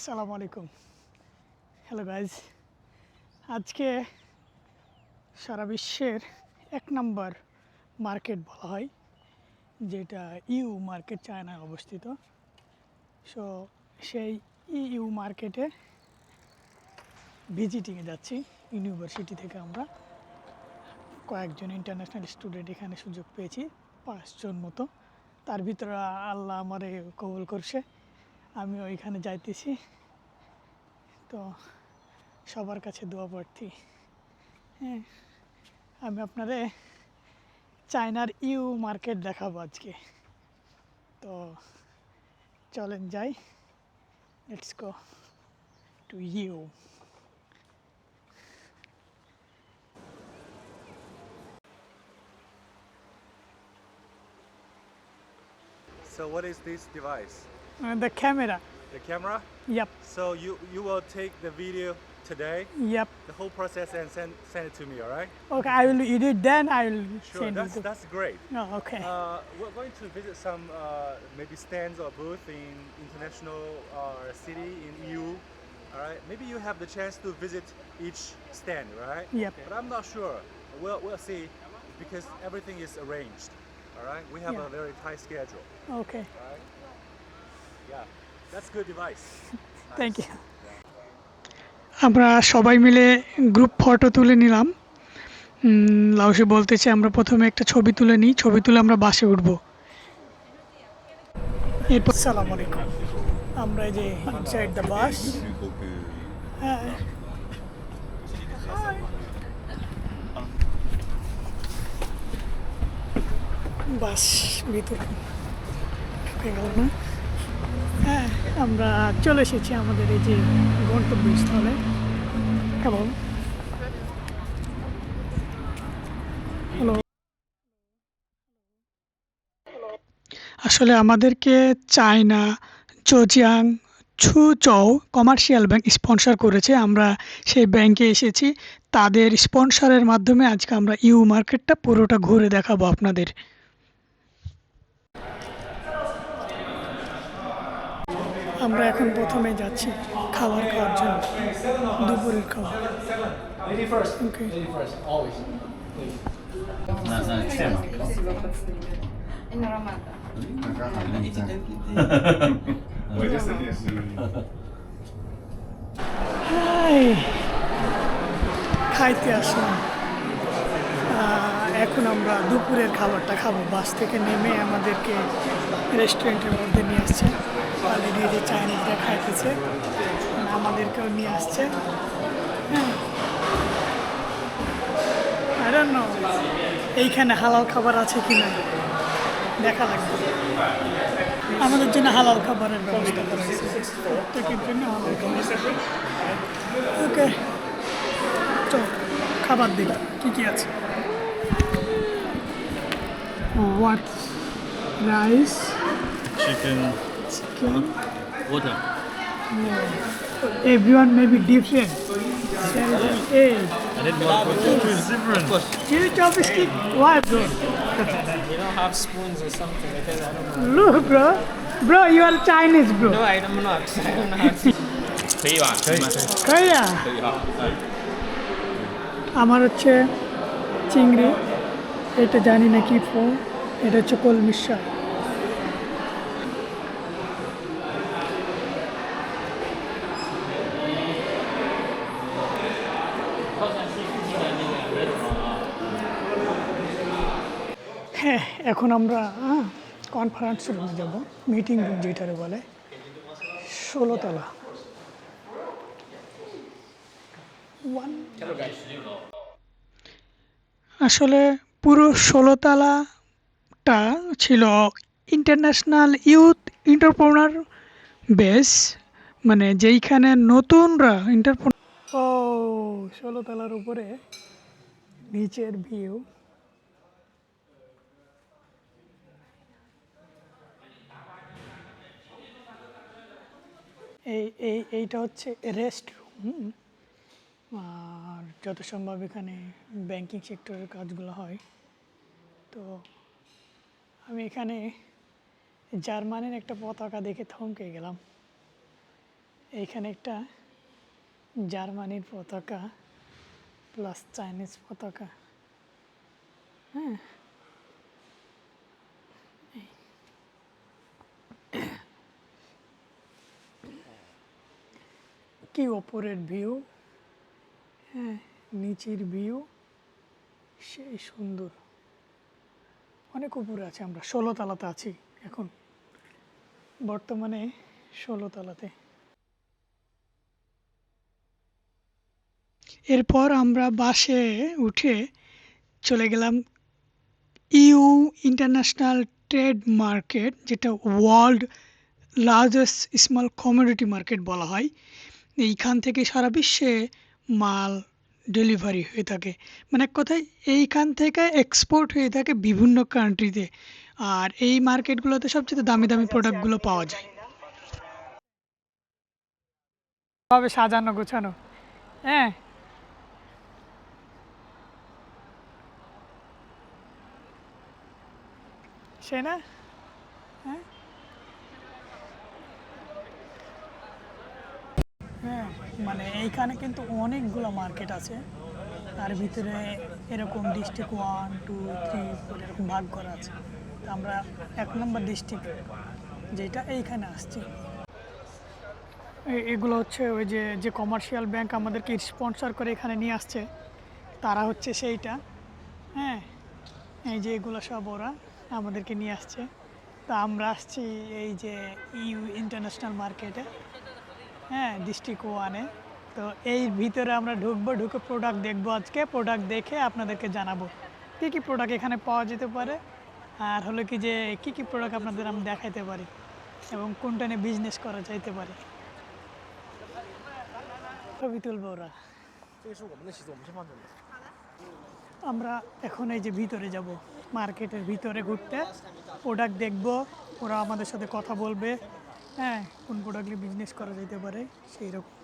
আসসালামু আলাইকুম। Hello guys, আজকে সারা বিশ্বের এক নম্বর মার্কেট বলা হয়, যেটা ইউ মার্কেট চায়নায় অবস্থিত। সো সেই ইউ মার্কেটে ভিজিটিংয়ে যাচ্ছি। ইউনিভার্সিটি থেকে আমরা কয়েকজন ইন্টারন্যাশনাল স্টুডেন্ট এখানে সুযোগ পেয়েছি, 5 জন মতো। তার ভিতরে আল্লাহ আমারে কবুল করছে, আমি ওইখানে যাইতেছি। তো সবার কাছে দোয়া প্রার্থী। হ্যাঁ, আমি আপনাদের চায়নার ইউ মার্কেট দেখাবো আজকে। তো চলেন যাই, let's go to you. So what is this device? The camera. The camera? Yep, So you will take the video today, yep. the whole process, and send it to me, all right? Okay, I will edit, then I will Sure, send you. that's great. Oh, okay. We're going to visit some maybe stands or booth in international city in EU. All right, maybe you have the chance to visit each stand, right? Yep. But I'm not sure. We'll see because everything is arranged. All right, we have Yeah. a very tight schedule. Okay, All right. Yeah, that's good device. Thank you. আমরা সবাই মিলে group photo তুলে নিলাম। লাউসে বলতেছে আমরা প্রথমে একটা ছবি তুলে নিই, ছবি তুলে আমরা বাসে উঠবো। এরপর সালাম আলাইকুম, আমরা এই যে ইনসাইড দ্য বাস। হ্যাঁ, বাস ভিতরে ঢুকে গেল না। হ্যাঁ, আমরা চলে এসেছি আমাদের এই যে গন্তব্যস্থলে। হ্যালো হ্যালো, আসলে আমাদেরকে চায়না জোজিয়াং ছুচৌ কমার্শিয়াল ব্যাংক স্পন্সর করেছে। আমরা সেই ব্যাংকে এসেছি, তাদের স্পন্সরের মাধ্যমে আজকে আমরা ইউ মার্কেটটা পুরোটা ঘুরে দেখাবো আপনাদের। আমরা এখন প্রথমে যাচ্ছি খাবার খাওয়ার জন্য, দুপুরের খাবার। Lady first. Okay. Lady first, always. Please. Ini Ramadan. Hi, খাইতে আসলাম। এখন আমরা দুপুরের খাবারটা খাবো। বাস থেকে নেমে আমাদেরকে রেস্টুরেন্টের মধ্যে নিয়ে আসছে। অলরেডি যে চাইনিজরা খাইতেছে, আমাদেরকেও নিয়ে আসছে। হ্যাঁ, I don't know এইখানে হালাল খাবার আছে কি না দেখা লাগবে। আমাদের জন্য হালাল খাবারের ব্যবস্থা করা হয়েছে, প্রত্যেকের জন্য হালাল খাবার। ওকে, তো খাবার দেখি কী কী আছে। What, rice, Chicken, chicken. water. Everyone may be different. Hey, I did one. It's different. you chopstick? Why, bro? You don't have spoons or something because I don't know. Look, bro, you are Chinese, bro. No, I don't know. I don't know how to. 可以吧？可以。可以啊。可以哈。আমার হচ্ছে চিংড়ি, এটা জানি না কি ফল, এটা হচ্ছে কলমির শাক। হ্যাঁ, এখন আমরা কনফারেন্স রুমে যাব, মিটিং রুম যেটারে বলে, 16 তলা। আসলে পুরো 16 তলাটা ছিল ইন্টারন্যাশনাল ইউথ এন্টারপ্রেনার বেস, মানে যেইখানে নতুনরা ও 16 তলার উপরে নিচের ভিউ। এইটা হচ্ছে রেস্ট রুম, আর যত সম্ভব এখানে ব্যাংকিং সেক্টরের কাজগুলো হয়। তো আমি এখানে জার্মানির একটা পতাকা দেখে থমকে গেলাম। এইখানে একটা জার্মানির পতাকা প্লাস চাইনিজ পতাকা। হ্যাঁ, কি ওপরের ভিউ, হ্যাঁ নিচের ভিউ সেই সুন্দর। অনেক উপরে আছে, আমরা 16 তলাতে আছি এখন, বর্তমানে 16 তলাতে। এরপর আমরা বাসে উঠে চলে গেলাম ইউ ইন্টারন্যাশনাল ট্রেড মার্কেট, যেটা world largest small commodity market বলা হয়। এইখান থেকে সারা বিশ্বে মাল ডেলিভারি হয়ে থাকে, মানে এক কথায় এইখান থেকে এক্সপোর্ট হয়ে থাকে বিভিন্ন কান্ট্রিতে। আর এই মার্কেটগুলোতে সবচেয়ে দামি দামি প্রোডাক্টগুলো পাওয়া যায়। ভাবে সাজানো গোছানো, হ্যাঁ সে না, হ্যাঁ হ্যাঁ, মানে এইখানে কিন্তু অনেকগুলো মার্কেট আছে, তার ভিতরে এরকম ডিস্ট্রিক্ট 1, 2, 3, 4 এরকম ভাগ করা আছে। তো আমরা 1 নম্বর ডিস্ট্রিক্ট যেটা এইখানে আসছি। এগুলো হচ্ছে ওই যে কমার্শিয়াল ব্যাংক আমাদেরকে স্পন্সর করে এখানে নিয়ে আসছে, তারা হচ্ছে সেইটা। হ্যাঁ, এই যে এগুলো সব ওরা আমাদেরকে নিয়ে আসছে। তা আমরা আসছি এই যে ইউ ইন্টারন্যাশনাল মার্কেটে, হ্যাঁ ডিস্ট্রিক্ট 1-এ। তো এই ভিতরে আমরা ঢুকবো, ঢুকে প্রোডাক্ট দেখবো, আজকে প্রোডাক্ট দেখে আপনাদেরকে জানাবো কী কী প্রোডাক্ট এখানে পাওয়া যেতে পারে, আর হলো কি যে কী কী প্রোডাক্ট আপনাদের আমি দেখাইতে পারি এবং কোনটা নিয়ে বিজনেস করা যাইতে পারে। ছবি তুলবো ওরা। আমরা এখন এই যে ভিতরে যাব, মার্কেটের ভিতরে ঘুরতে, প্রোডাক্ট দেখব, ওরা আমাদের সাথে কথা বলবে, হ্যাঁ কোন প্রোডাক্টে বিজনেস করা যেতে পারে সেই রকম।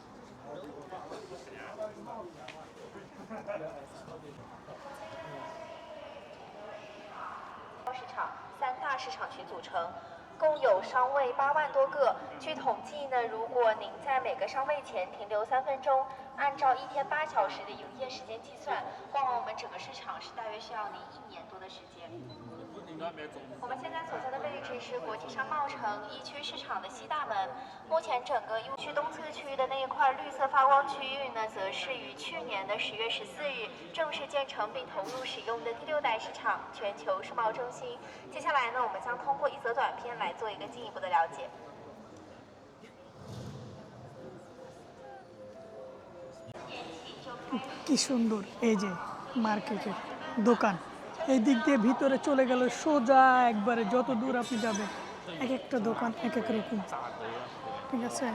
市场3大市场群组成，共有商位8万多个。据统计呢，如果您在每个商位前停留3分钟，按照1天8小时的营业时间计算，逛完我们整个市场是大约需要您1年多的时间。我们现在所在的位置是国际商贸城1区市场的西大门。目前整个U区东侧区的那一块绿色发光区域呢，则是于去年的10月14日正式建成并投入使用的第6代市场——全球世贸中心。接下来呢，我们将通过一则短片来做一个进一步的了解。কি সুন্দর এই যে মার্কেটের দোকান, এই দিক দিয়ে ভিতরে চলে গেল সোজা একবারে, যত দূর আপনি যাবেন এক একটা দোকান এক এক রকম, ঠিক আছে।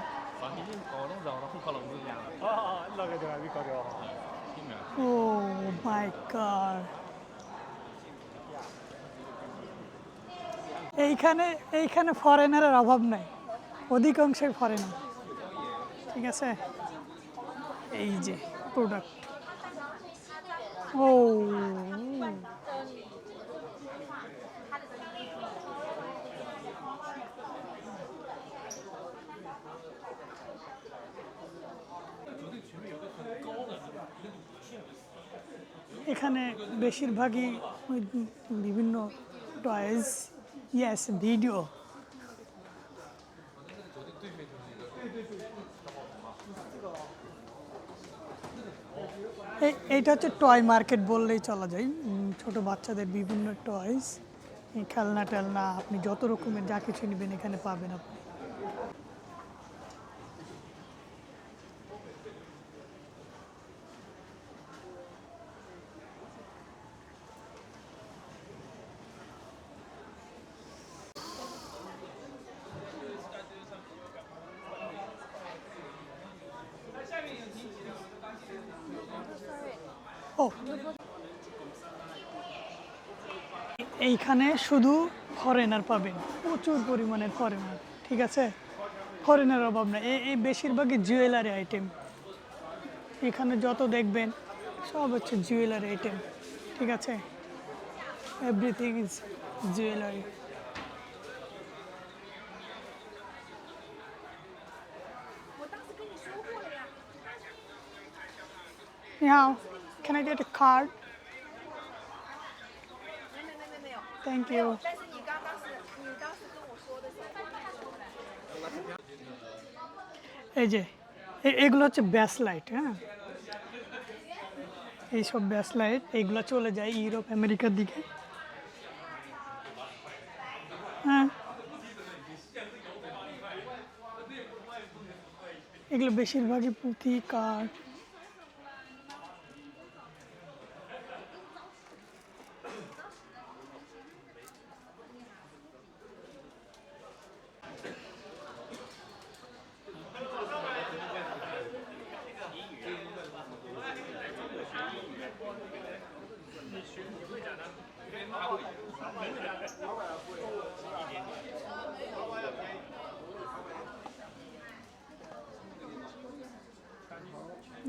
ও মাই গড, এইখানে ফরেনারের অভাব নাই, অধিকাংশই ফরেনার, ঠিক আছে। এই যে প্রোডাক্ট, ও এখানে বেশিরভাগই ওই বিভিন্ন টয়েস, ইয়েস ভিডিও। এইটা হচ্ছে টয় মার্কেট বললেই চলা যায়, ছোট বাচ্চাদের বিভিন্ন টয়স, খেলনা টেলনা, আপনি যত রকমের যা কিছু নেবেন এখানে পাবেন আপনি। ও এইখানে শুধু ফরেনার পাবেন, প্রচুর পরিমাণের ফরেনার, ঠিক আছে। ফরেনার অভাব না, এই বেশিরভাগই জুয়েলারি আইটেম, এখানে যত দেখবেন সব হচ্ছে জুয়েলারি আইটেম, ঠিক আছে। Everything is jewellery. Now, can I get a card? 没有。 Thank you. 但是你当时跟我说的时候，我跟你说了。 এই যে এগুলো হচ্ছে ব্যাস লাইট, হ্যাঁ, এইসব ব্যাস লাইট এইগুলো চলে যায় ইউরোপ আমেরিকার দিকে। হ্যাঁ, এগুলো বেশিরভাগই পুঁতি কাঠ।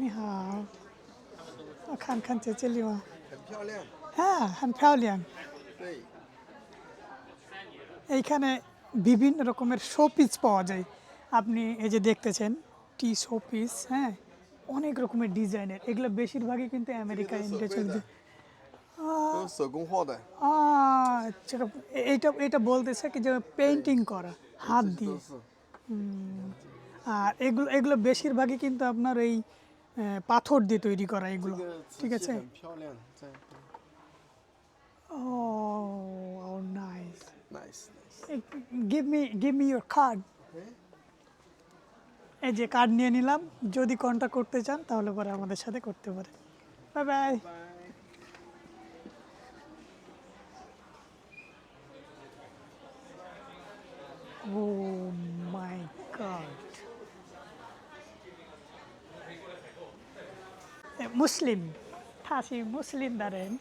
你好，我看看在这里吗？很漂亮。হ্যাঁ, 很漂亮。对， এইখানে বিভিন্ন রকমের শোপিস পাওয়া যায়। আপনি এই যে দেখতেছেন টি শোপিস, হ্যাঁ, অনেক রকমের ডিজাইনের। এগুলো বেশিরভাগই কিন্তু আমেরিকা ইন্ডিয়া চলছে। 都是手工画的， আচ্ছা, এটা বলতেছে কি যে পেইন্টিং করা হাত 都 দিয়ে। 是。 আর এগুলো বেশিরভাগই কিন্তু আপনার এই পাথর দিয়ে তৈরি করা এগুলো, 这个 ঠিক 瓷 আছে? 器很漂亮，在 Oh, nice. nice nice。 Give me your card. 哎， এই যে কার্ড নিয়ে নিলাম, যদি কন্ট্যাক্ট করতে চান তাহলে পরে আমাদের সাথে করতে পারে। Bye bye. Oh my God. Muslim. 다시 무슬림들은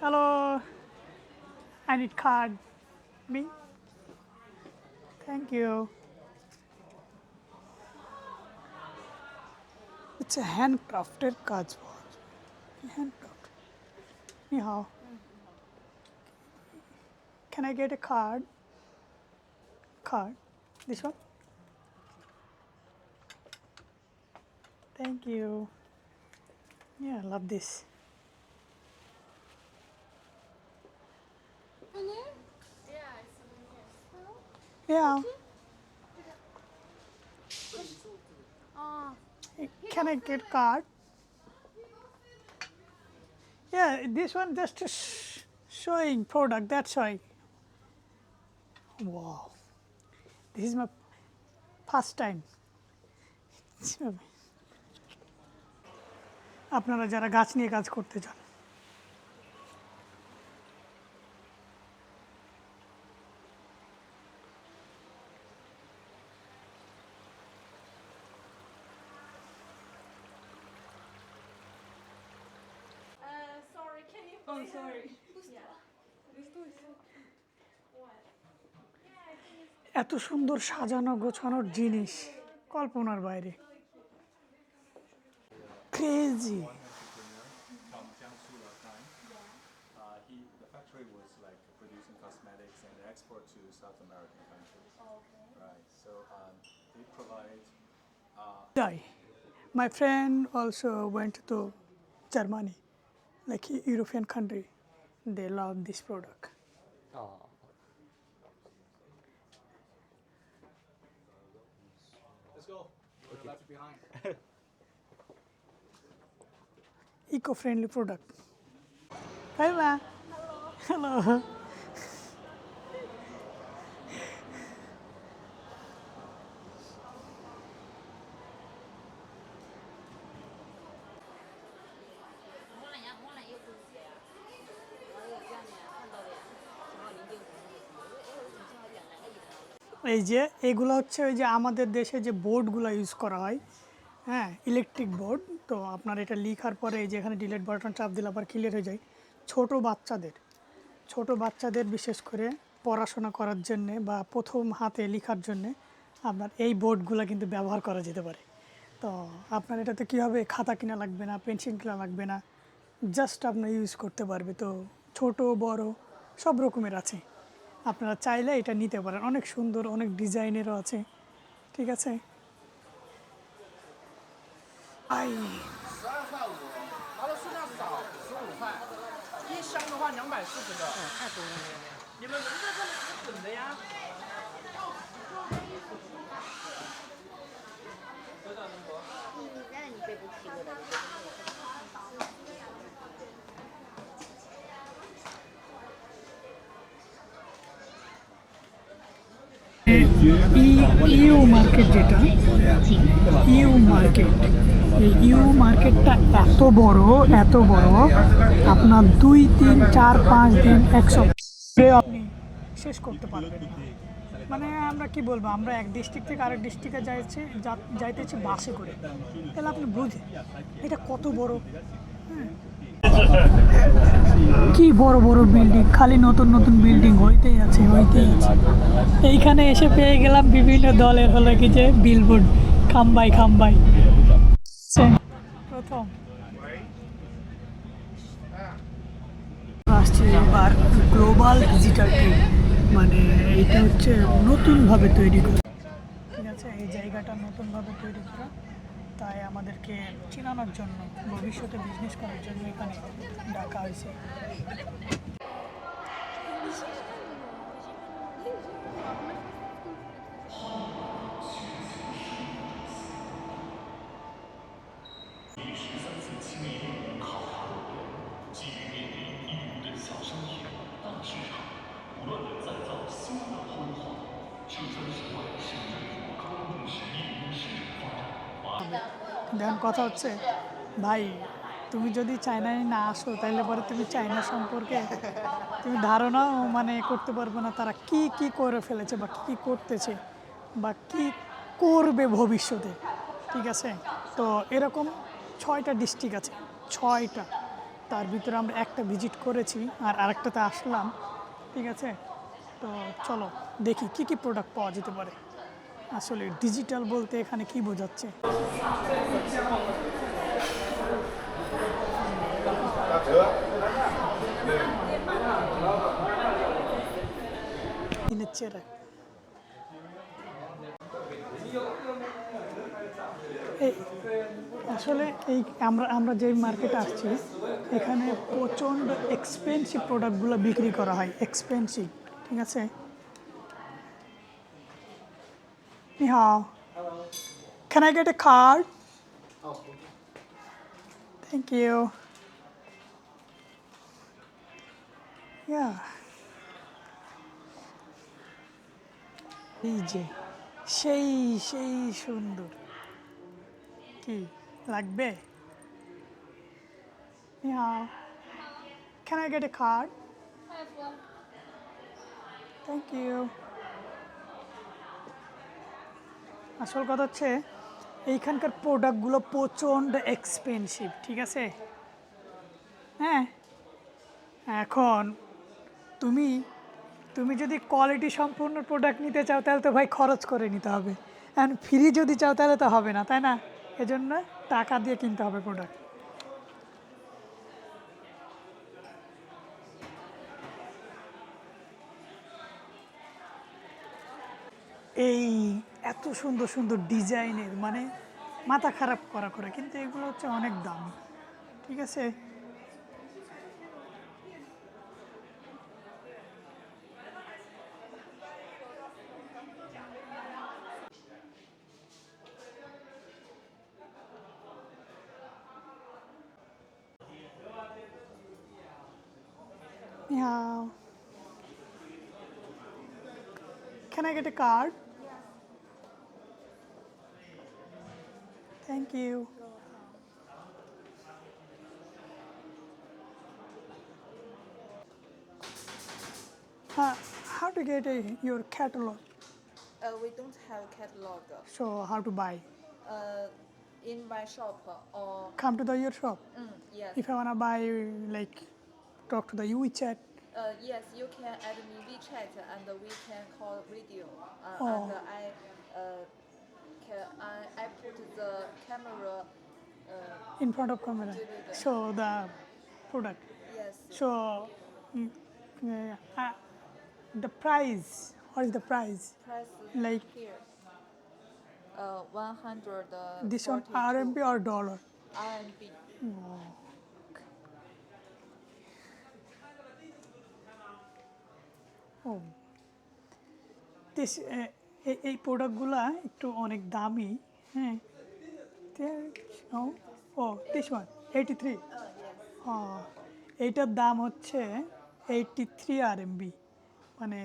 Hello. I need card. Me? Thank you. It's a handcrafted কাজ পাওয়া যায়। Handcraft. 你好。Can I get a card? Card. This one? Thank you. Yeah, I love this. Yeah. Can I get card? Yeah, this one just showing product. That's why. Wow. This is my first time. আপনারা যারা গাছ নিয়ে কাজ করতে চান, Sorry, can you? Oh, sorry. এত সুন্দর সাজানো গোছানোর জিনিস কল্পনার বাইরে। Crazy. From Jiangsu last time. The factory was like producing cosmetics and export to South American countries. Right. So they provide. My friend also went to Germany, like European country. They love this product. Oh. Let's go. We're left behind. Eco-friendly product. Hi, Ma. Hello. এই যে এগুলো হচ্ছে ওই যে আমাদের দেশে যে বোর্ডগুলো ইউজ করা হয়, হ্যাঁ, ইলেকট্রিক বোর্ড। তো আপনার এটা লেখার পরে এই যে এখানে ডিলিট বাটন চাপ দিলে আবার ক্লিয়ার হয়ে যায়। ছোট বাচ্চাদের বিশেষ করে পড়াশোনা করার জন্যে বা প্রথম হাতে লেখার জন্যে আপনার এই বোর্ডগুলো কিন্তু ব্যবহার করা যেতে পারে। তো আপনার এটাতে কী হবে, খাতা কিনা লাগবে না, পেন্সিল কিনা লাগবে না, জাস্ট আপনার ইউজ করতে পারবে। তো ছোট বড় সব রকমের আছে। আপনারা চাইলে এটা নিতে পারেন, অনেক সুন্দর, অনেক ডিজাইনেরও আছে, ঠিক আছে। আই 麻辣素量少15块，一箱的话240个。太多了。你们人在这里是等的呀。那你背不起我的。ইউ মার্কেট, যেটা ইউ মার্কেট, এই ইউ মার্কেটটা এত বড়, এত বড়, আপনার 2, 3, 4, 5 দিন 1 সপ্তাহে আপনি শেষ করতে পারবেন না। মানে আমরা কি বলবো, আমরা এক ডিস্ট্রিক্ট থেকে আরেক ডিস্ট্রিক্টে যাইতেছি বাসে করে, তাহলে আপনি বুঝেন এটা কত বড়। কি বড় বড় বিল্ডিং, খালি নতুন নতুন বিল্ডিং হইতেই আছে, হইতেই আছে। এইখানে এসে পেয়ে গেলাম বিভিন্ন দলের হলো কি যে বিলবোর্ড, খাম্বাই খাম্বাই। প্রথম আসছে এবার গ্লোবাল ডিজিটাল ট্রেড, মানে এটা হচ্ছে নতুনভাবে তৈরি করা, ঠিক আছে। এই জায়গাটা নতুনভাবে তৈরি করা, তাই আমাদেরকে চিনানোর জন্য, ভবিষ্যতে বিজনেস করার জন্য এখানে ডাকা হয়েছে। দেখুন, কথা হচ্ছে ভাই, তুমি যদি চায়নায় না আসো তাহলে পরে তুমি চায়না সম্পর্কে তুমি ধারণাও মানে করতে পারবে না, তারা কি কি করে ফেলেছে বা কী করতেছে বা কি করবে ভবিষ্যতে, ঠিক আছে। তো এরকম 6টা ডিস্ট্রিক্ট আছে, 6টা, তার ভিতরে আমরা একটা ভিজিট করেছি আর আরেকটাতে আসলাম, ঠিক আছে। তো চলো দেখি কি কি প্রোডাক্ট পাওয়া যেতে পারে। আসলে ডিজিটাল বলতে এখানে কি বোঝাচ্ছে। চেরা আসলে এই আমরা যে মার্কেটে আসছি, এখানে প্রচণ্ড এক্সপেন্সিভ প্রোডাক্টগুলো বিক্রি করা হয়, এক্সপেন্সিভ, ঠিক আছে। Ni hao. Can I get a card? Thank you. Yeah. এই যে সেই সেই সুন্দর, কি লাগবে? Ni hao. Can I get a card? Thank you. আসল কথা হচ্ছে এইখানকার প্রোডাক্টগুলো প্রচণ্ড এক্সপেন্সিভ, ঠিক আছে। হ্যাঁ, এখন তুমি যদি কোয়ালিটি সম্পূর্ণ প্রোডাক্ট নিতে চাও তাহলে তো ভাই খরচ করে নিতে হবে, অ্যান্ড ফ্রি যদি চাও তাহলে তো হবে না, তাই না? এজন্য টাকা দিয়ে কিনতে হবে প্রোডাক্ট। এই এত সুন্দর সুন্দর ডিজাইনের, মানে মাথা খারাপ করা, কিন্তু এগুলো হচ্ছে অনেক দাম, ঠিক আছে। Yeah. Can I get a card? Thank you. How to get your catalog? We don't have catalog. So how to buy? In my shop or Come to your shop. yes. If I wanna buy, like, talk to the WeChat. Yes, you can add me WeChat and we can call video. Oh. And I put the camera. In front of camera. Show the product. Yes. So The price, what is the price? Price Like here. 100. this one RMB or dollar? RMB. ও this এই প্রোডাক্টগুলা একটু অনেক দামি, হ্যাঁ। ও this one 83, এইটার দাম হচ্ছে 83 RMB, মানে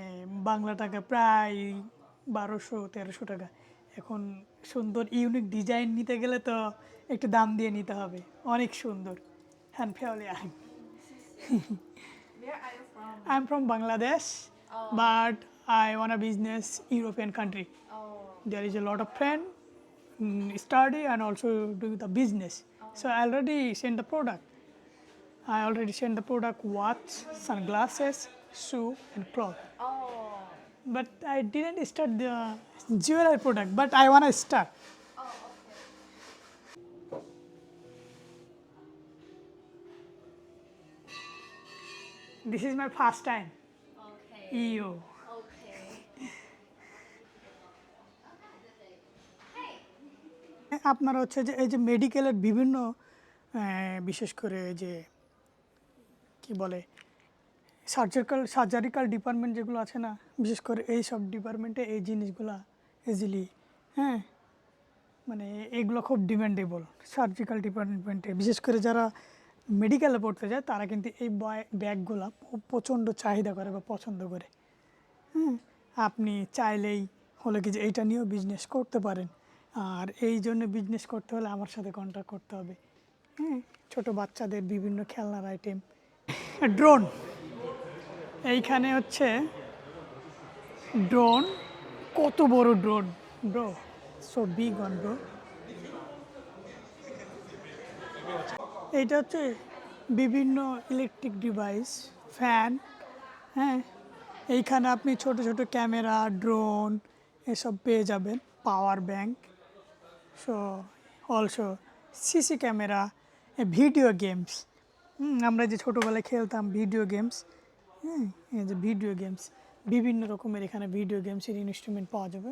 বাংলা টাকা প্রায় 1200-1300 টাকা। এখন সুন্দর ইউনিক ডিজাইন নিতে গেলে তো একটু দাম দিয়ে নিতে হবে, অনেক সুন্দর। হ্যাঁ ফেওলি I Where are you from? I'm from Bangladesh, but I want a business European country. There is a lot of friend study and also do the business. So I already sent the product. I already sent the product watch, sunglasses, shoe and cloth. But I didn't start the jewelry product, but I want to start. This is my first time. Okay. EU. Okay. আপনারা হচ্ছে যে এই যে মেডিকেলের বিভিন্ন বিশেষ করে যে কি বলে সার্জারিক্যাল ডিপার্টমেন্ট যেগুলো আছে না, বিশেষ করে এই সব ডিপার্টমেন্টে এই জিনিসগুলো ইজিলি, হ্যাঁ, মানে এগুলো খুব ডিমান্ডেবল সার্জিক্যাল ডিপার্টমেন্টে। বিশেষ করে যারা মেডিকেলে পড়তে যায় তারা কিন্তু এই ব্যাগগুলো প্রচণ্ড চাহিদা করে বা পছন্দ করে। হ্যাঁ, আপনি চাইলেই হলো কি যে এইটা নিয়েও বিজনেস করতে পারেন। আর এই জন্য বিজনেস করতে হলে আমার সাথে কন্ট্যাক্ট করতে হবে। হ্যাঁ, ছোটো বাচ্চাদের বিভিন্ন খেলনার আইটেম। ড্রোন, এইখানে হচ্ছে ড্রোন, কত বড় drone bro, so big one bro. এইটা হচ্ছে বিভিন্ন ইলেকট্রিক ডিভাইস, ফ্যান, হ্যাঁ। এইখানে আপনি ছোট ছোট ক্যামেরা, ড্রোন এসব পেয়ে যাবেন, power bank, so also CC camera, video games. আমরা যে ছোটোবেলায় খেলতাম ভিডিও গেমস, হ্যাঁ, এই যে ভিডিও গেমস, বিভিন্ন রকমের এখানে ভিডিও গেমসের ইনস্ট্রুমেন্ট পাওয়া যাবে।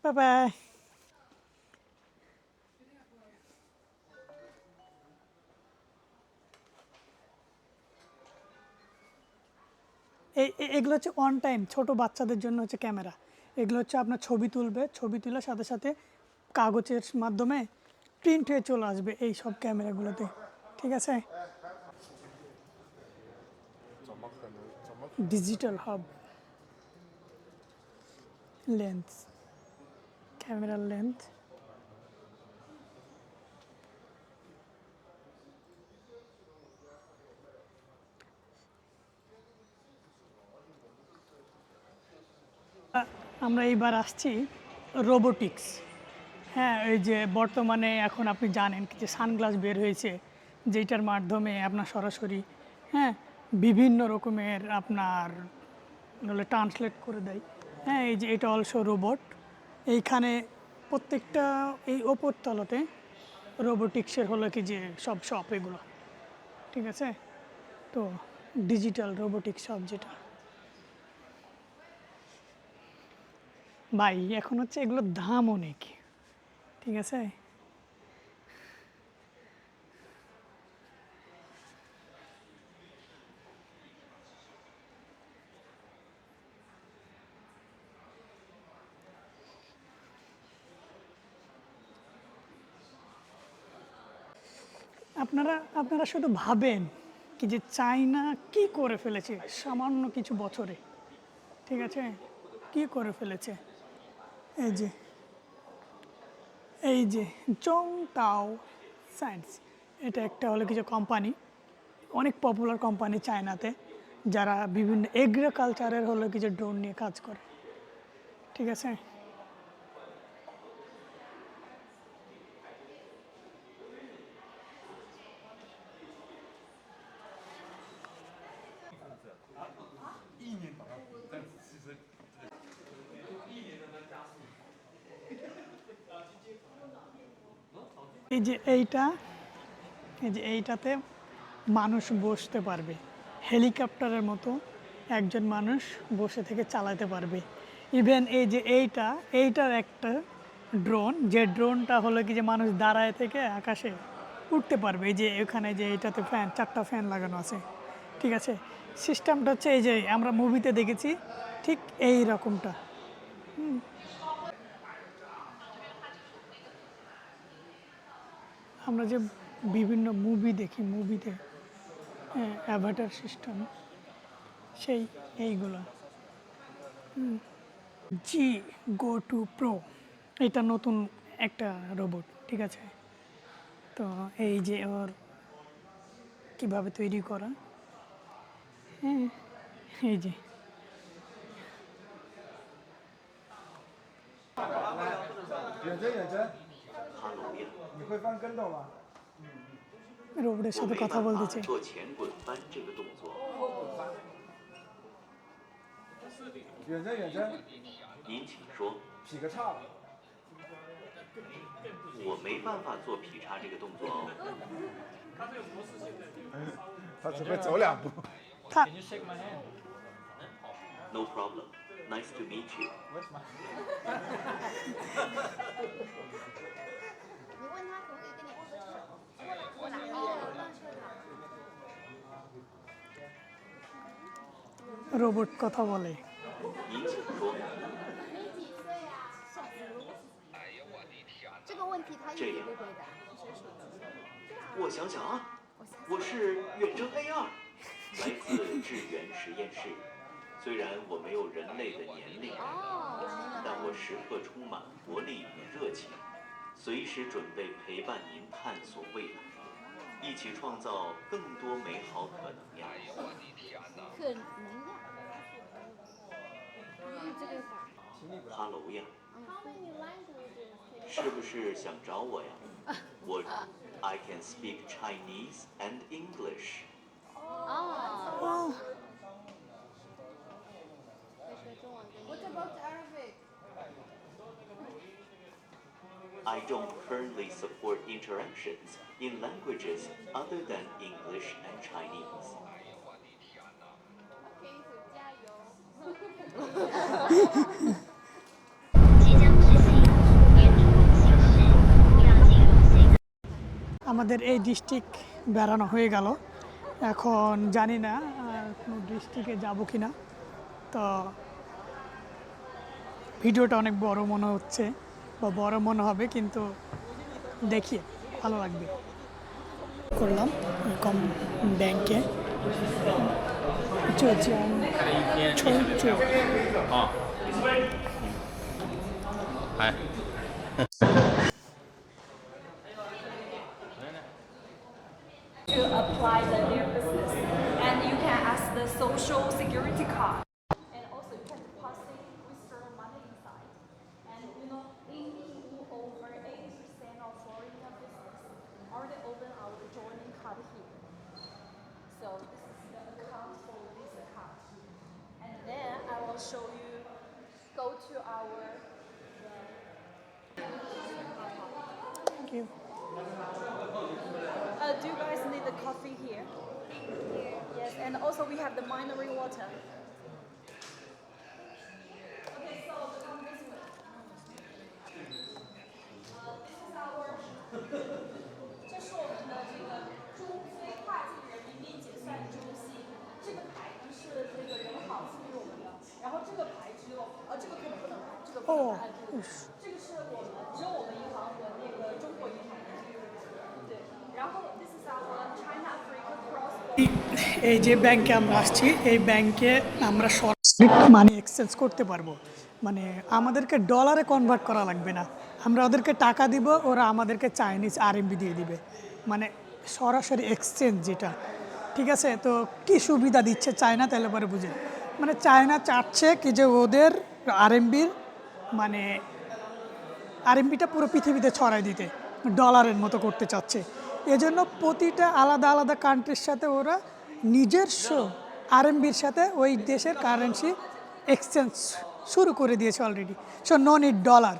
Bye bye. এগুলো হচ্ছে অন টাইম, ছোটো বাচ্চাদের জন্য হচ্ছে ক্যামেরা। এগুলো হচ্ছে আপনার ছবি তুলবে, ছবি তোলার সাথে সাথে কাগজের মাধ্যমে প্রিন্ট হয়ে চলে আসবে এই সব ক্যামেরাগুলোতে, ঠিক আছে। ডিজিটাল হাব, লেন্স, ক্যামেরার লেন্থ, আমরা এইবার আসছি রোবোটিক্স। হ্যাঁ, এই যে বর্তমানে এখন আপনি জানেন যে সানগ্লাস বের হয়েছে, যেটার মাধ্যমে আপনার সরাসরি, হ্যাঁ, বিভিন্ন রকমের আপনার ট্রান্সলেট করে দেয়। হ্যাঁ, এই যে এটা অলসো রোবট। এইখানে প্রত্যেকটা এই ওপর তলতে রোবোটিক্সের হলো কি যে সব শপ এগুলো, ঠিক আছে। তো ডিজিটাল রোবোটিক্স শপ যেটা, ভাই এখন হচ্ছে এগুলোর দাম অনেক, ঠিক আছে। আপনারা শুধু ভাবেন কি যে চায়না কি করে ফেলেছে সামান্য কিছু বছরে, ঠিক আছে, কি করে ফেলেছে। এই যে জংতাও সায়েন্স, এটা একটা হলো কিছু কোম্পানি, অনেক পপুলার কোম্পানি চায়নাতে, যারা বিভিন্ন এগ্রিকালচারের হলো কিছু ড্রোন নিয়ে কাজ করে, ঠিক আছে। এই যে এইটাতে মানুষ বসতে পারবে, হেলিকপ্টারের মতো একজন মানুষ বসে থেকে চালাতে পারবে। ইভেন এই যে এইটার একটা ড্রোন, যে ড্রোনটা হলো কি যে মানুষ দাঁড়ায় থেকে আকাশে উঠতে পারবে। এই যে এখানে যে এইটাতে ফ্যান, 4টা ফ্যান লাগানো আছে, ঠিক আছে। সিস্টেমটা হচ্ছে এই যে আমরা মুভিতে দেখেছি ঠিক এই রকমটা। আমরা যে বিভিন্ন মুভি দেখি, মুভিতে অ্যাভাটার সিস্টেম, সেই এইগুলো। G-Go2 Pro এটা নতুন একটা রোবট, ঠিক আছে। তো এই যে ওর কীভাবে তৈরি করা, এই যে রোবটের সাথে কথা বলতেছে।做前滚翻这个动作。您请说。劈个叉吧。我没办法做劈叉这个动作哦。他只会走2步。 Can you shake my hand? No problem. Nice to meet you. 你问他可不可以跟你握个手？过来，রোবট কথা বলে।您请说。你几岁啊？小猪。这个问题他一直不回答。我想想啊，我是远征 A2，来自致远实验室。虽然我没有人类的年龄，但我时刻充满活力与热情，随时准备陪伴您探索未来，一起创造更多美好可能呀！可能呀。这个打。哈喽呀，是不是想找我呀？我 I can speak Chinese and English. What about Arabic? I don't currently support interactions in languages other than English and Chinese. 即将执行延长行驶，要进入隧道。 আমাদের এই district বেড়ানো হয়ে গেল। এখন জানি না কোনো ডিস্ট্রিক্টে যাবো কি না। তো ভিডিওটা অনেক বড় মনে হচ্ছে বা বড় মনে হবে, কিন্তু দেখি ভালো লাগবে। করলাম কম ব্যাংকে Hi. To apply the new business, and you can ask the social security card, and also you can deposit, withdraw money inside, and you know, over 80% of foreign business already open our joining card here. So this is the account for this card, and then I will show you. Go to our. Thank you. Do you guys need the coffee here? Yes, and also we have the mineral water. Okay, so come this way. This is our. 这是我们的这个中非会计人民币结算中心。这个牌呢是这个人行赐予我们的，然后这个牌只有这个可能不能拍，这个不能拍。这个是我们只有我们银行和那个中国银行的。对，然后 this is our China Africa cross border. এই যে ব্যাংকে আমরা আসছি, এই ব্যাংকে আমরা সরাসরি money exchange করতে পারবো। মানে আমাদেরকে ডলারে কনভার্ট করা লাগবে না, আমরা ওদেরকে টাকা দিব, ওরা আমাদেরকে চাইনিজ আরএমবি দিয়ে দিবে। মানে সরাসরি এক্সচেঞ্জ যেটা, ঠিক আছে। তো কি সুবিধা দিচ্ছে চায়না, তাহলে পরে বুঝেন। মানে চায়না চাচ্ছে কি যে ওদের আরএমবির মানে আরএমবিটা পুরো পৃথিবীতে ছড়াই দিতে, ডলারের মতো করতে চাচ্ছে। এজন্য প্রতিটা আলাদা আলাদা কান্ট্রির সাথে ওরা নিজস্ব আরএমবির সাথে ওই দেশের কারেন্সি এক্সচেঞ্জ শুরু করে দিয়েছে already. So no need dollar,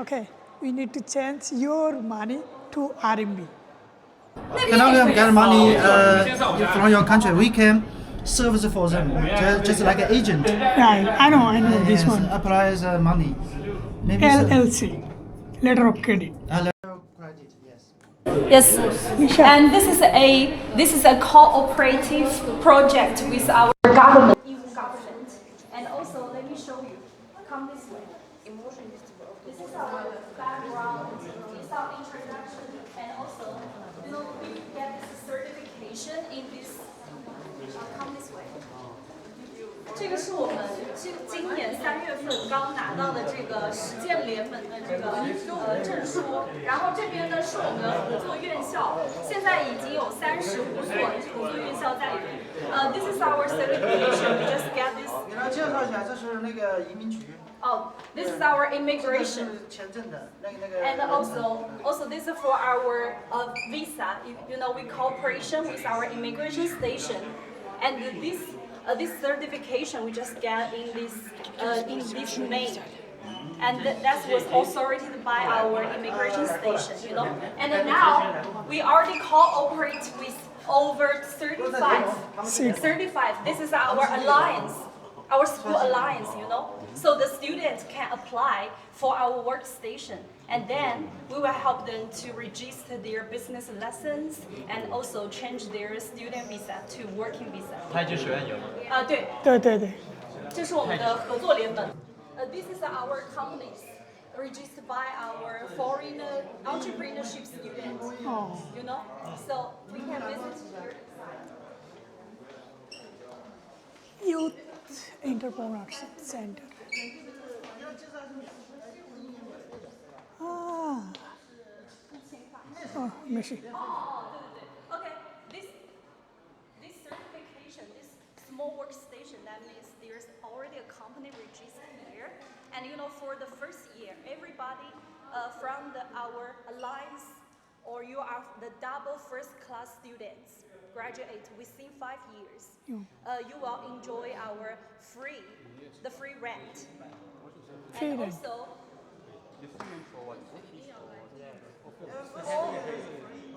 okay, we need to change your money to RMB. Can I get money from your country? We can serves for them, just like an agent. Right, I know this Yes, one. applies money. Maybe LLC, letter of credit. letter of credit, yes. Yes, and this is a cooperative project with our government, EU government, and also let me show you. Come this way. This is our background, this is our introduction, and also, we get this certification in this. Come this way. 这个是我们今年3月份刚拿到的这个实践联盟的这个证书，然后这边呢是我们的合作院校，现在已经有35所合作院校在里面。This is our certification. We just get this. 给大家介绍一下，这是那个移民局。Oh, this is our immigration. 签证的那个。And also this is for our visa. We cooperation with our immigration station, and this certification we just get in this May, and that was authorized by our immigration station, And now we already cooperate with over 35. This is our alliance, our school alliance, So the students can apply for our workstation, and then we will help them to register their business lessons and also change their student visa to working visa. 太极学院有吗？对。对。这是我们的合作联盟。This is our companies registered by our foreign entrepreneurship students. So we can visit here. Youth Entrepreneurship Center. Oh, Michi. Okay, this certification, this small workstation, that means there's already a company registered here. And for the first year, everybody from our alliance or you are the double first class students graduate within 5 years. You will enjoy our free rent. And also,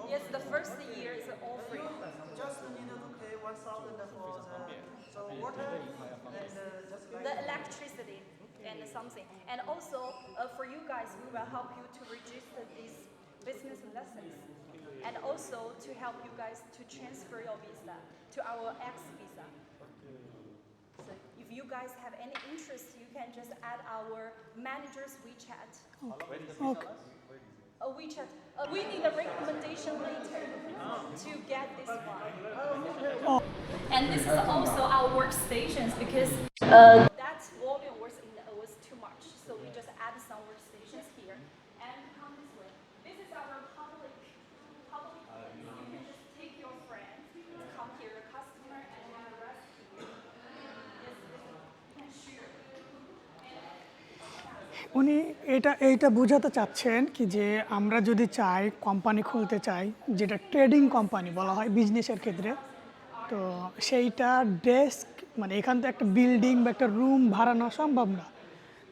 yes, the first year is all free. Just need to pay 1,000 for the water and the electricity and something. And also for you guys, we will help you to register these business lessons, and also to help you guys to transfer your visa to our X visa. So if you guys have any interest, you can just add our manager's WeChat. Okay. WeChat. We need a recommendation later to get this one. And this is also our workstations because that volume was too much, so we just added some workstations here. And come this way. This is our public place. You can just take your friends, come here, a customer, and then the rest here. Yes, you can share. উনি এইটা বোঝাতে চাচ্ছেন কি যে আমরা যদি চাই company খুলতে চাই, যেটা ট্রেডিং কোম্পানি বলা হয় বিজনেসের ক্ষেত্রে, তো সেইটা ডেস্ক মানে এখান থেকে একটা বিল্ডিং বা একটা রুম ভাড়া নেওয়া সম্ভব না।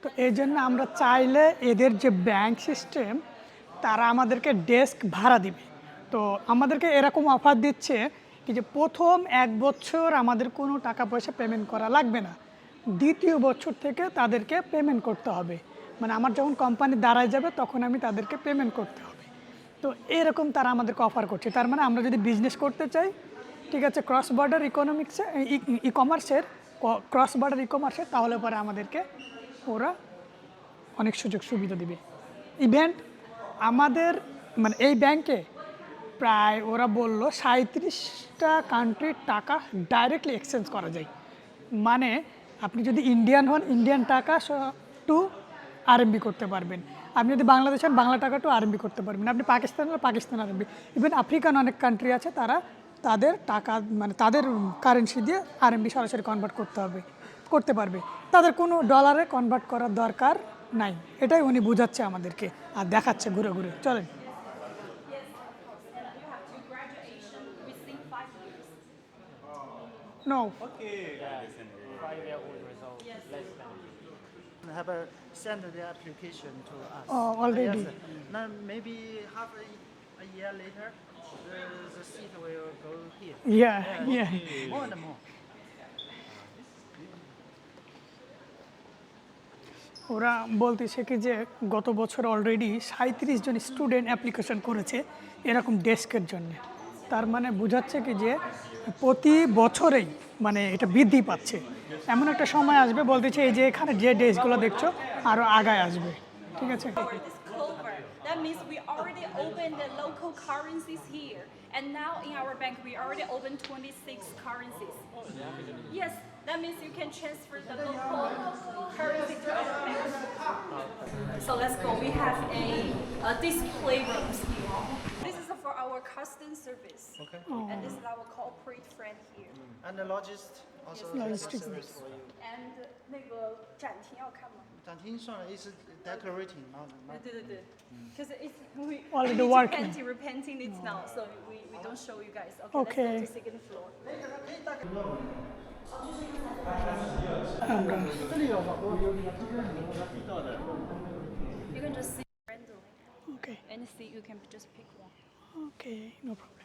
তো এই জন্য আমরা চাইলে এদের যে ব্যাংক সিস্টেম তারা আমাদেরকে ডেস্ক ভাড়া দিবে। তো আমাদেরকে এরকম অফার দিচ্ছে কি যে প্রথম 1 বছর আমাদের কোনো টাকা পয়সা পেমেন্ট করা লাগবে না, দ্বিতীয় বছর থেকে তাদেরকে পেমেন্ট করতে হবে। মানে আমার যখন কোম্পানি দাঁড়ায় যাবে তখন আমি তাদেরকে পেমেন্ট করতে হবে। তো এরকম তারা আমাদেরকে অফার করছে। তার মানে আমরা যদি বিজনেস করতে চাই, ঠিক আছে, ক্রস বর্ডার ইকোনমিক্সে ক্রস বর্ডার ইকমার্সে, তাহলে পরে আমাদেরকে ওরা অনেক সুযোগ সুবিধা দিবে। ইভেন্ট আমাদের মানে এই ব্যাংকে প্রায় ওরা বলল 37টা কান্ট্রির টাকা ডাইরেক্টলি এক্সচেঞ্জ করা যায়। মানে আপনি যদি ইন্ডিয়ান হন, ইন্ডিয়ান টাকা টু আরএমবি করতে পারবেন। আপনি যদি বাংলাদেশ হন, বাংলা টাকা টু আরএমবি করতে পারবেন। আপনি পাকিস্তান হলে পাকিস্তান আরএমবি। ইভেন আফ্রিকান অনেক কান্ট্রি আছে, তারা তাদের টাকা মানে তাদের কারেন্সি দিয়ে আরএমবি সরাসরি কনভার্ট করতে পারবে। তাদের কোনো ডলারে কনভার্ট করার দরকার নাই। এটাই উনি বোঝাচ্ছে আমাদেরকে আর দেখাচ্ছে ঘুরে ঘুরে। চলেন। No. Okay. Have sent the application to us. Oh, already. Yes. Now maybe half a year later, the seat will go here. Yeah. More and more. ওরা বলতেছে কি যে গত বছর অলরেডি 37 জন স্টুডেন্ট অ্যাপ্লিকেশন করেছে এরকম ডেস্কের জন্য। তার মানে বোঝাচ্ছে কি যে প্রতি বছরেই মানে এটা বৃদ্ধি পাচ্ছে। এমন একটা সময় আসবে বলতেছে এই যে এখানে যে ডেস্কগুলো দেখছো আরও আগায় আসবে, ঠিক আছে? That means we already opened the local currencies here. And now in our bank, we already opened 26 currencies. Yes, that means you can transfer the local currency to our bank. So let's go. We have a display rooms here. This is for our custom service. Okay. And this is our corporate friend here. And the logist also Logistics. service for you. And 那个展厅要看吗？展厅算了，is decorating, not. 对对对，because it's we Already need to working. repainting it now, so we don't show you guys. Okay. Let's go to second floor. You can just see randomly. Okay. And see, you can just pick one. Okay, no problem.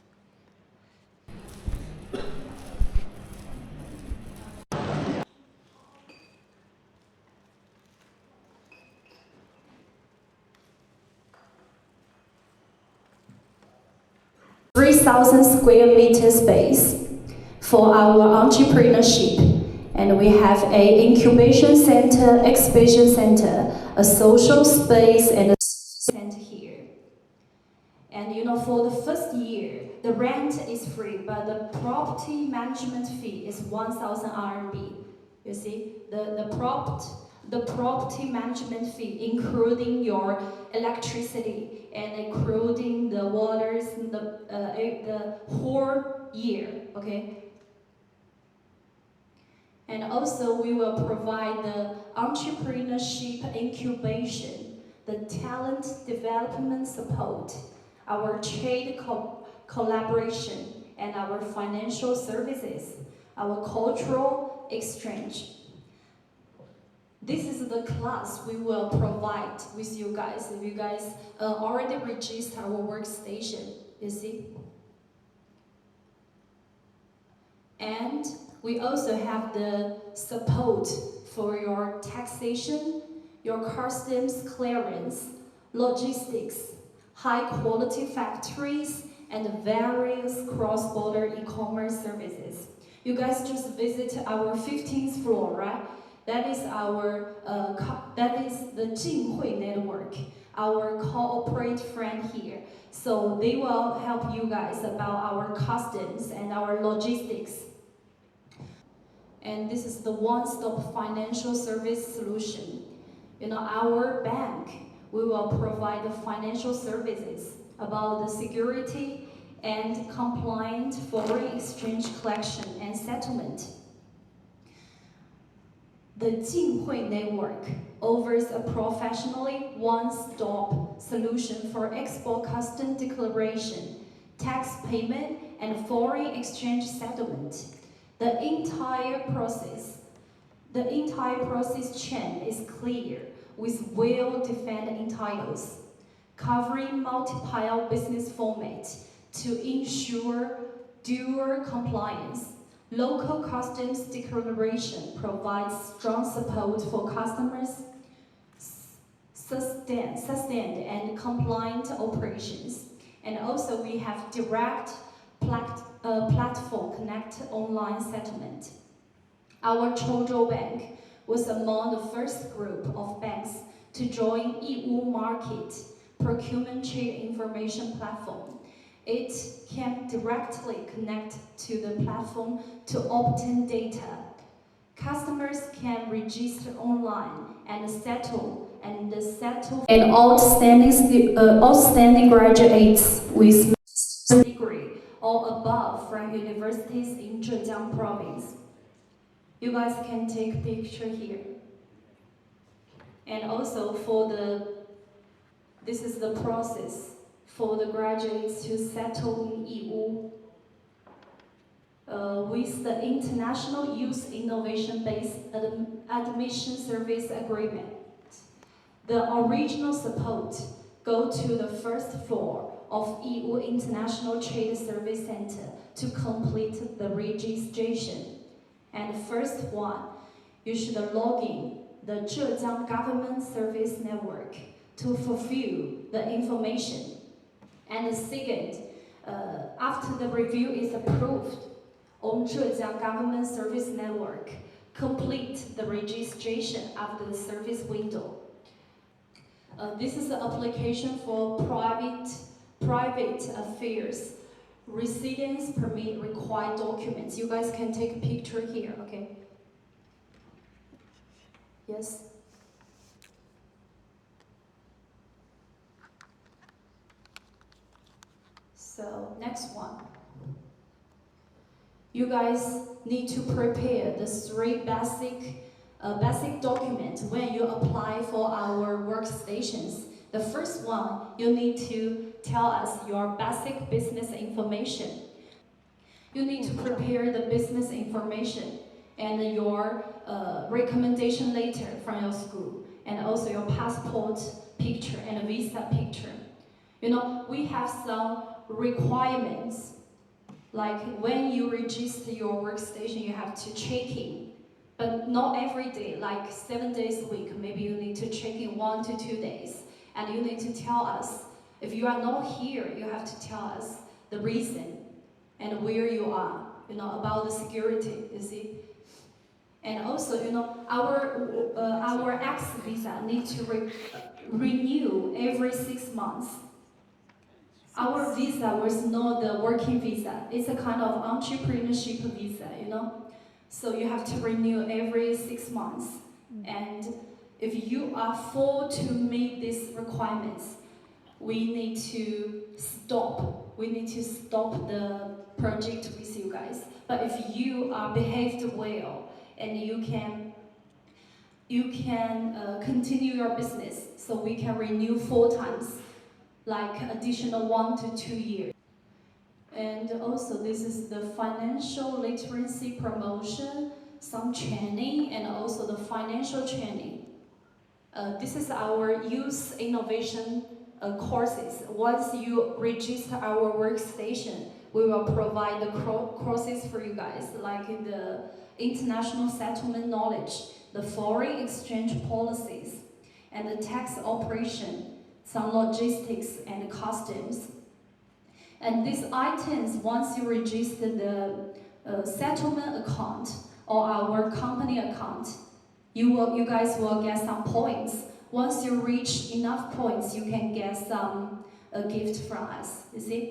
Square meter space for our entrepreneurship, and we have a incubation center, exhibition center, a social space, and a center here. And you know, for the first year, the rent is free, but the property management fee is 1,000 RMB. You see, the property management fee, including your electricity and including the waters, the whole year, okay? And also we will provide the entrepreneurship incubation, the talent development support, our trade collaboration, and our financial services, our cultural exchange. This is the class we will provide with you guys. If you guys already registered our workstation, you see. And we also have the support for your taxation, your customs clearance, logistics, high quality factories, and various cross-border e-commerce services. You guys just visit our 15th floor, right? That is our that is the Jinghui network, our corporate friend here. So they will help you guys about our customs and our logistics. And this is the one-stop financial service solution. You know, our bank, we will provide the financial services about the security and compliant foreign exchange collection and settlement. The Jinghui network offers a professionally one-stop solution for export custom declaration, tax payment, and foreign exchange settlement. The entire process chain is clear with well-defined entitles, covering multiple business formats to ensure dual compliance. Local customs declaration provides strong support for customers' sustained and compliant operations. And also we have direct platform connect online settlement. Our Chuzhou Bank was among the first group of banks to join Yiwu Market Procurement Trade Information Platform. It can directly connect to the platform to obtain data. Customers can register online and settle and outstanding graduates with degree or above from universities in Zhejiang province. You guys can take a picture here. And also this is the process for the graduates to settle in Yiwu with the International Youth Innovation-Based Admission Service Agreement. The original support go to the first floor of Yiwu International Trade Service Center to complete the registration. And first one, you should log in the Zhejiang Government Service Network to fulfill the information. And the second, after the review is approved on Zhejiang Government Service Network, complete the registration of the service window. This is an application for private affairs. Residence permit required documents. You guys can take a picture here, okay? Yes? So, next one. You guys need to prepare the 3 basic documents when you apply for our workstations. The first one, you need to tell us your basic business information. You need to prepare the business information and your recommendation letter from your school, and also your passport picture and a visa picture. You know, we have some requirements, like when you register your workstation, you have to check in, but not every day, like 7 days a week. Maybe you need to check in 1 to 2 days, and you need to tell us. If you are not here, you have to tell us the reason and where you are, you know, about the security, you see. And also, you know, our X visa need to renew every 6 months. Our visa was not the working visa. It's a kind of entrepreneurship visa, you know. So you have to renew every 6 months. And if you are full to meet these requirements, we need to stop. We need to stop the project with you guys. But if you are behaved well and you can continue your business, so we can renew 4 times, like additional 1 to 2 years. And also this is the financial literacy promotion, some training, and also the financial training. This is our youth innovation courses. Once you register our workstation, we will provide the courses for you guys, like the international settlement knowledge, the foreign exchange policies, and the tax operation, some logistics and customs. And these items, once you register the settlement account or our company account, you guys will get some points. Once you reach enough points, you can get some gift from us, you see?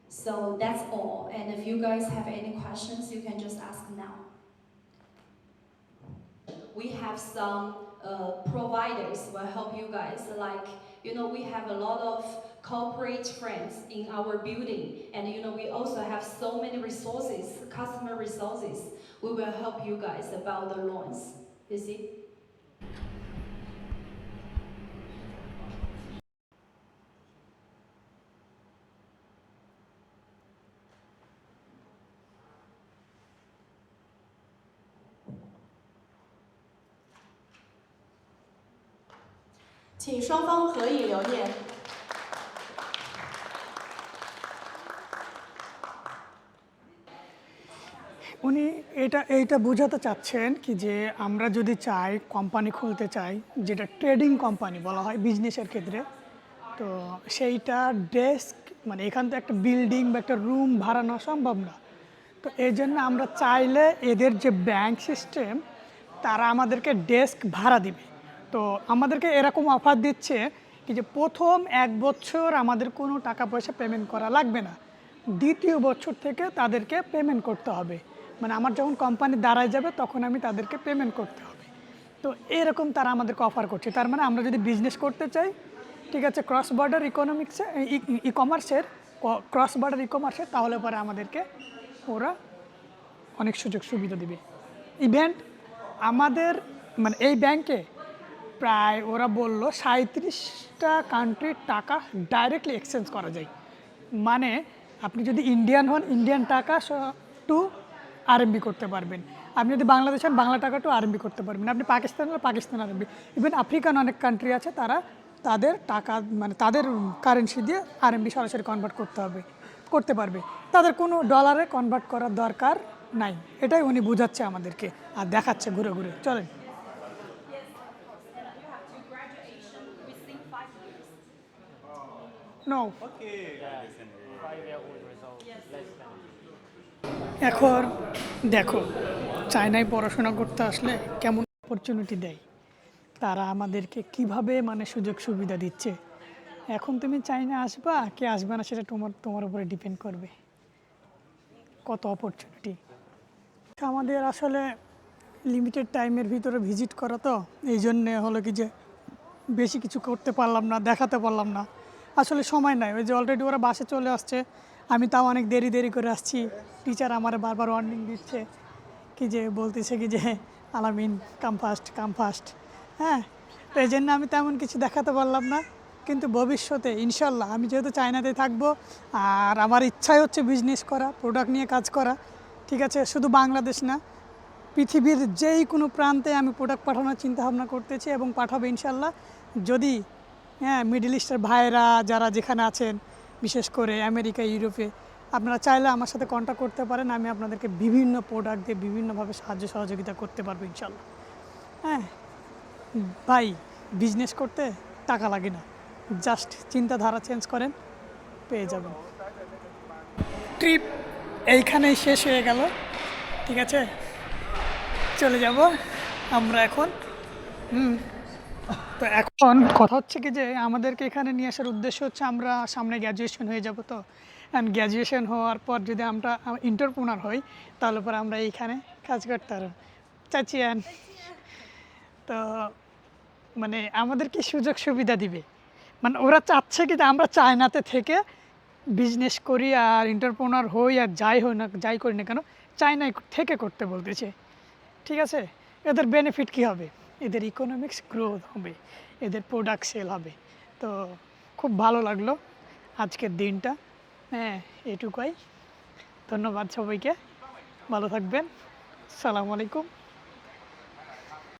So that's all. And if you guys have any questions, you can just ask now. We have some providers will help you guys. Like, you know, we have a lot of corporate friends in our building, and you know, we also have so many resources, customer resources. We will help you guys about the loans, you see?请双方合影留念。উনি এইটা বোঝাতে চাচ্ছেন কি যে আমরা যদি চাই company খুলতে চাই, যেটা ট্রেডিং কোম্পানি বলা হয় বিজনেসের ক্ষেত্রে, তো সেইটা ডেস্ক মানে এখান থেকে একটা বিল্ডিং বা একটা রুম ভাড়া নেওয়া সম্ভব না। তো এই জন্য আমরা চাইলে এদের যে ব্যাংক সিস্টেম, তারা আমাদেরকে ডেস্ক ভাড়া দিবে। তো আমাদেরকে এরকম অফার দিচ্ছে কি যে প্রথম 1 বছর আমাদের কোনো টাকা পয়সা পেমেন্ট করা লাগবে না, দ্বিতীয় বছর থেকে তাদেরকে পেমেন্ট করতে হবে। মানে আমার যখন কোম্পানি দাঁড়ায় যাবে তখন আমি তাদেরকে পেমেন্ট করতে হবে। তো এরকম তারা আমাদেরকে অফার করছে। তার মানে আমরা যদি বিজনেস করতে চাই, ঠিক আছে, ক্রস বর্ডার ইকোনমিক্সে ক্রস বর্ডার ইকমার্সে, তাহলে পরে আমাদেরকে ওরা অনেক সুযোগ সুবিধা দিবে। ইভেন্ট আমাদের মানে এই ব্যাংকে প্রায় ওরা বলল 37টা কান্ট্রির টাকা ডাইরেক্টলি এক্সচেঞ্জ করা যায়। মানে আপনি যদি ইন্ডিয়ান হন, ইন্ডিয়ান টাকা টু আরএমবি করতে পারবেন। আপনি যদি বাংলাদেশ হন, বাংলা টাকা টু আরএমবি করতে পারবেন। আপনি পাকিস্তান হলে পাকিস্তান আরএমবি। ইভেন আফ্রিকান অনেক কান্ট্রি আছে, তারা তাদের টাকা মানে তাদের কারেন্সি দিয়ে আরএমবি সরাসরি কনভার্ট করতে পারবে। তাদের কোনো ডলারে কনভার্ট করার দরকার নাই। এটাই উনি বোঝাচ্ছে আমাদেরকে আর দেখাচ্ছে ঘুরে ঘুরে। চলেন। No. Yeah, 5-year-old result, less than. এখন দেখো চায়নায় পড়াশোনা করতে আসলে কেমন অপরচুনিটি দেয়, তারা আমাদেরকে কিভাবে মানে সুযোগ সুবিধা দিচ্ছে। এখন তুমি চায়না আসবা কি আসবে না সেটা তোমার উপরে ডিপেন্ড করবে, কত অপরচুনিটি। আমাদের আসলে লিমিটেড টাইমের ভিতরে ভিজিট করা, তো এই জন্যে হলো কি যে বেশি কিছু করতে পারলাম না, দেখাতে পারলাম না, আসলে সময় নাই। ওই যে অলরেডি ওরা বাসে চলে আসছে, আমি তাও অনেক দেরি করে আসছি। টিচার আমার বারবার ওয়ার্নিং দিচ্ছে কি যে বলতেছে কি যে আলামিন কাম ফাস্ট। হ্যাঁ, তো এই জন্য আমি তেমন কিছু দেখাতে পারলাম না। কিন্তু ভবিষ্যতে ইনশাল্লাহ আমি যেহেতু চায়নাতে থাকবো, আর আমার ইচ্ছাই হচ্ছে বিজনেস করা, প্রোডাক্ট নিয়ে কাজ করা, ঠিক আছে। শুধু বাংলাদেশ না, পৃথিবীর যেই কোনো প্রান্তে আমি প্রোডাক্ট পাঠানোর চিন্তাভাবনা করতেছি এবং পাঠাবো ইনশাল্লাহ। যদি মিডল ইস্টের ভাইরা যারা যেখানে আছেন, বিশেষ করে আমেরিকা, ইউরোপে, আপনারা চাইলে আমার সাথে কন্ট্যাক্ট করতে পারেন। আমি আপনাদেরকে বিভিন্ন প্রোডাক্ট দিয়ে বিভিন্নভাবে সাহায্য সহযোগিতা করতে পারবো ইনশাল্লাহ। হ্যাঁ ভাই, বিজনেস করতে টাকা লাগে না, জাস্ট চিন্তাধারা চেঞ্জ করেন, পেয়ে যাবেন। ট্রিপ এইখানেই শেষ হয়ে গেল, ঠিক আছে। চলে যাব আমরা এখন। তো এখন কথা হচ্ছে কি যে আমাদেরকে এখানে নিয়ে আসার উদ্দেশ্য হচ্ছে আমরা সামনে গ্র্যাজুয়েশন হয়ে যাব, তো অ্যান্ড গ্র্যাজুয়েশন হওয়ার পর যদি আমরা এন্টারপ্রেনার হই তাহলে পরে আমরা এইখানে কাজ করতে পারব। চাচিয়ান তো মানে আমাদেরকে সুযোগ সুবিধা দিবে, মানে ওরা চাচ্ছে কি যে আমরা চায়নাতে থেকে বিজনেস করি আর এন্টারপ্রেনার হই, আর যাই করি না কেন চায়নায় থেকে করতে বলতেছে, ঠিক আছে। এদের বেনিফিট কী হবে, এদের ইকোনমিক্স গ্রোথ হবে, এদের প্রোডাক্ট সেল হবে। তো খুব ভালো লাগলো আজকের দিনটা। হ্যাঁ, এটুকুই। ধন্যবাদ সবাইকে, ভালো থাকবেন। আসসালামু আলাইকুম।